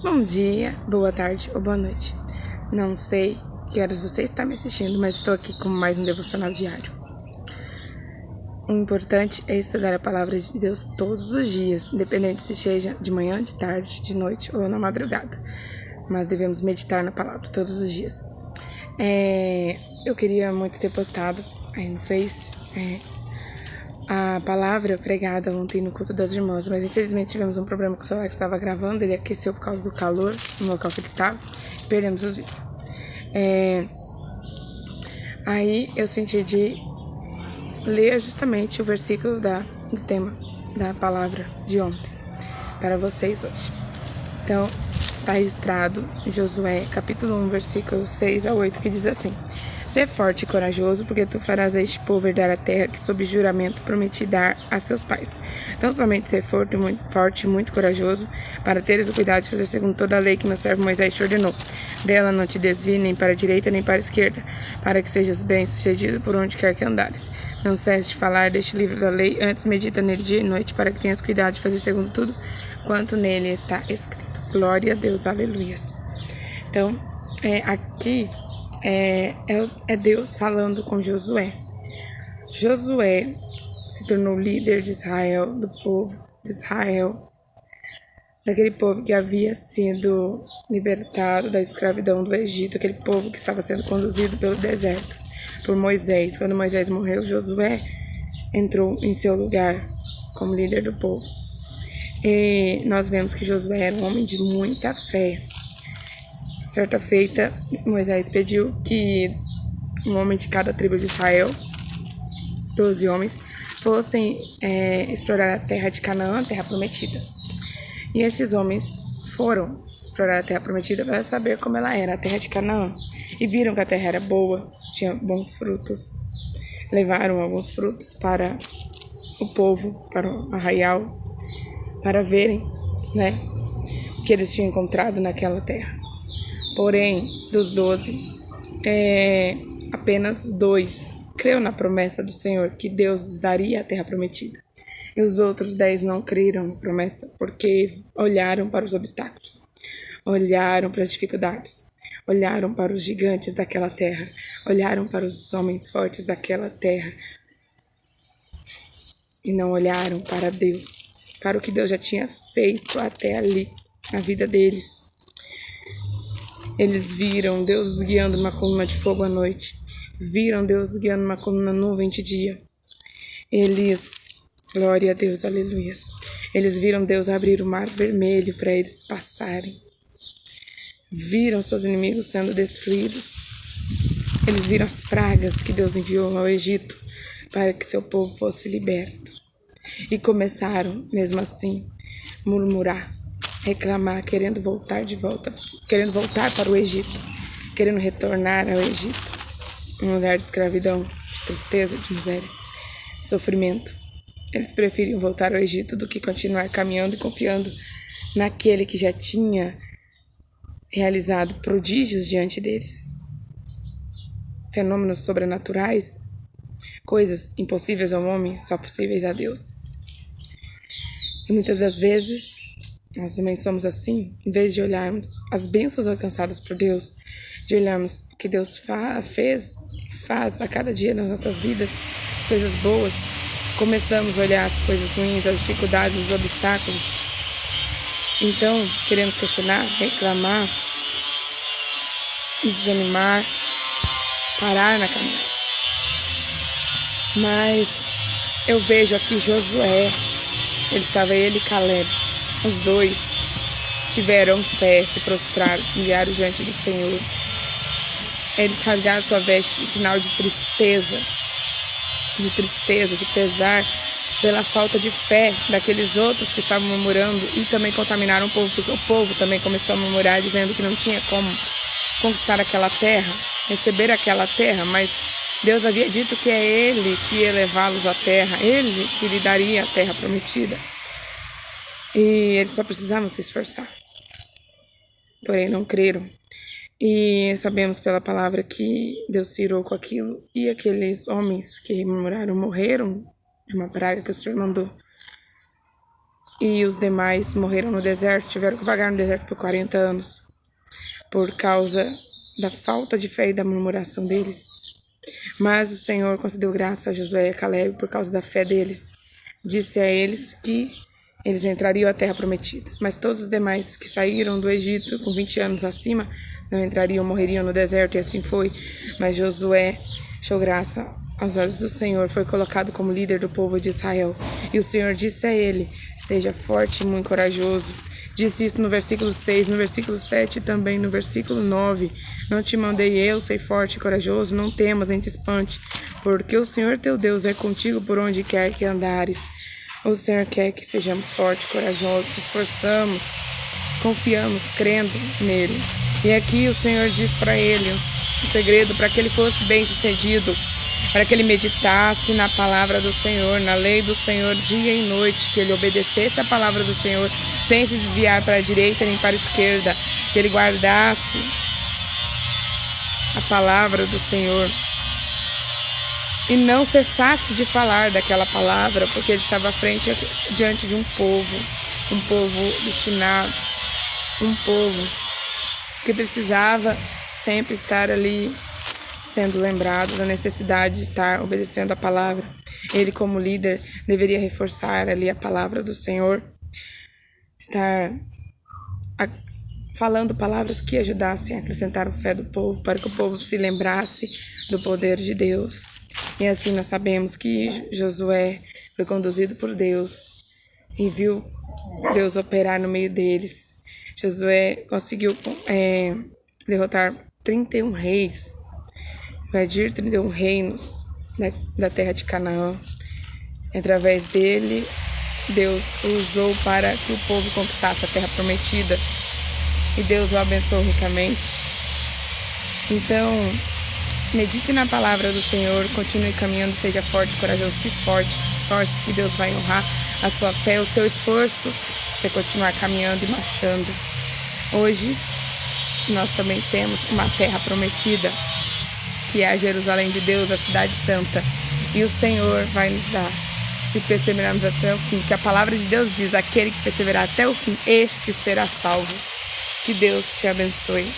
Bom dia, boa tarde ou boa noite. Não sei que horas você está me assistindo, mas estou aqui com mais um devocional diário. O importante é estudar a palavra de Deus todos os dias, independente se seja de manhã, de tarde, de noite ou na madrugada. Mas devemos meditar na palavra todos os dias. Eu queria muito ter postado aí no Face a palavra pregada ontem no culto das irmãs, mas infelizmente tivemos um problema com o celular que estava gravando, ele aqueceu por causa do calor no local que ele estava e perdemos os vídeos. Aí eu senti de ler justamente o versículo do tema da palavra de ontem para vocês hoje. Então, está registrado em Josué, capítulo 1, versículo 6 a 8, que diz assim: Sê forte e corajoso, porque tu farás a este povo herdar a terra que sob juramento prometi dar a seus pais. Então somente ser forte e muito corajoso, para teres o cuidado de fazer segundo toda a lei que meu servo Moisés te ordenou. Dela não te desvie nem para a direita nem para a esquerda, para que sejas bem-sucedido por onde quer que andares. Não cesse de falar deste livro da lei, antes medita nele dia e noite, para que tenhas cuidado de fazer segundo tudo quanto nele está escrito. Glória a Deus, aleluias. Então, aqui é Deus falando com Josué. Josué se tornou líder de Israel, do povo de Israel, daquele povo que havia sido libertado da escravidão do Egito, aquele povo que estava sendo conduzido pelo deserto por Moisés. Quando Moisés morreu, Josué entrou em seu lugar como líder do povo. E nós vemos que Josué era um homem de muita fé. Certa feita, Moisés pediu que um homem de cada tribo de Israel, 12 homens, fossem explorar a terra de Canaã, a terra prometida. E estes homens foram explorar a terra prometida para saber como ela era, a terra de Canaã. E viram que a terra era boa, tinha bons frutos. Levaram alguns frutos para o povo, para o arraial, para verem, o que eles tinham encontrado naquela terra. Porém, dos 12, apenas 2 creu na promessa do Senhor, que Deus lhes daria a terra prometida. E os outros 10 não creram na promessa, porque olharam para os obstáculos, olharam para as dificuldades, olharam para os gigantes daquela terra, olharam para os homens fortes daquela terra, e não olharam para Deus, para o que Deus já tinha feito até ali, na vida deles. Eles viram Deus guiando uma coluna de fogo à noite. Viram Deus guiando uma coluna nuvem de dia. Glória a Deus, aleluia. Eles viram Deus abrir o mar vermelho para eles passarem. Viram seus inimigos sendo destruídos. Eles viram as pragas que Deus enviou ao Egito para que seu povo fosse liberto. E mesmo assim, murmurar, reclamar, querendo voltar para o Egito, querendo retornar ao Egito, um lugar de escravidão, de tristeza, de miséria, de sofrimento. Eles preferiam voltar ao Egito do que continuar caminhando e confiando naquele que já tinha realizado prodígios diante deles. Fenômenos sobrenaturais, coisas impossíveis ao homem, só possíveis a Deus. E muitas das vezes nós também somos assim, em vez de olharmos as bênçãos alcançadas por Deus, de olharmos o que Deus faz a cada dia nas nossas vidas, as coisas boas, começamos a olhar as coisas ruins, as dificuldades, os obstáculos. Então, queremos questionar, reclamar, desanimar, parar na caminhada. Mas eu vejo aqui Josué, ele e Caleb. Os 2 tiveram fé, se prostraram, humilharam diante do Senhor. Eles rasgaram sua veste em sinal de tristeza, de pesar pela falta de fé daqueles outros que estavam murmurando e também contaminaram o povo, porque o povo também começou a murmurar, dizendo que não tinha como conquistar aquela terra, receber aquela terra, mas Deus havia dito que é Ele que ia levá-los à terra, Ele que lhe daria a terra prometida. E eles só precisavam se esforçar. Porém, não creram. E sabemos pela palavra que Deus se irou com aquilo. E aqueles homens que murmuraram morreram de uma praga que o Senhor mandou. e os demais morreram no deserto, tiveram que vagar no deserto por 40 anos, por causa da falta de fé e da murmuração deles. Mas o Senhor concedeu graça a Josué e a Calebe por causa da fé deles. Disse a eles que eles entrariam à terra prometida. Mas todos os demais que saíram do Egito com 20 anos acima não entrariam, morreriam no deserto, e assim foi. Mas Josué achou graça aos olhos do Senhor, foi colocado como líder do povo de Israel. E o Senhor disse a ele: seja forte e muito corajoso. Disse isso no versículo 6, no versículo 7 e também no versículo 9. Não te mandei eu, sei forte e corajoso, não temas nem te espante, porque o Senhor teu Deus é contigo por onde quer que andares. O Senhor quer que sejamos fortes e corajosos, esforçamos, confiamos, crendo nele. E aqui o Senhor diz para ele um segredo para que ele fosse bem-sucedido, para que ele meditasse na palavra do Senhor, na lei do Senhor dia e noite, que ele obedecesse a palavra do Senhor sem se desviar para a direita nem para a esquerda, que ele guardasse a palavra do Senhor e não cessasse de falar daquela palavra, porque ele estava à frente diante de um povo destinado, um povo que precisava sempre estar ali sendo lembrado da necessidade de estar obedecendo a palavra. Ele, como líder, deveria reforçar ali a palavra do Senhor, estar falando palavras que ajudassem a acrescentar a fé do povo, para que o povo se lembrasse do poder de Deus. E assim nós sabemos que Josué foi conduzido por Deus e viu Deus operar no meio deles. Josué conseguiu derrotar 31 reis, invadir 31 reinos da terra de Canaã. Através dele, Deus o usou para que o povo conquistasse a terra prometida. E Deus o abençoou ricamente. Então, medite na palavra do Senhor, continue caminhando, seja forte, corajoso, se esforce, que Deus vai honrar a sua fé, o seu esforço, você continuar caminhando e marchando. Hoje, nós também temos uma terra prometida, que é a Jerusalém de Deus, a cidade santa. E o Senhor vai nos dar, se perseverarmos até o fim, que a palavra de Deus diz: aquele que perseverar até o fim, este será salvo. Que Deus te abençoe.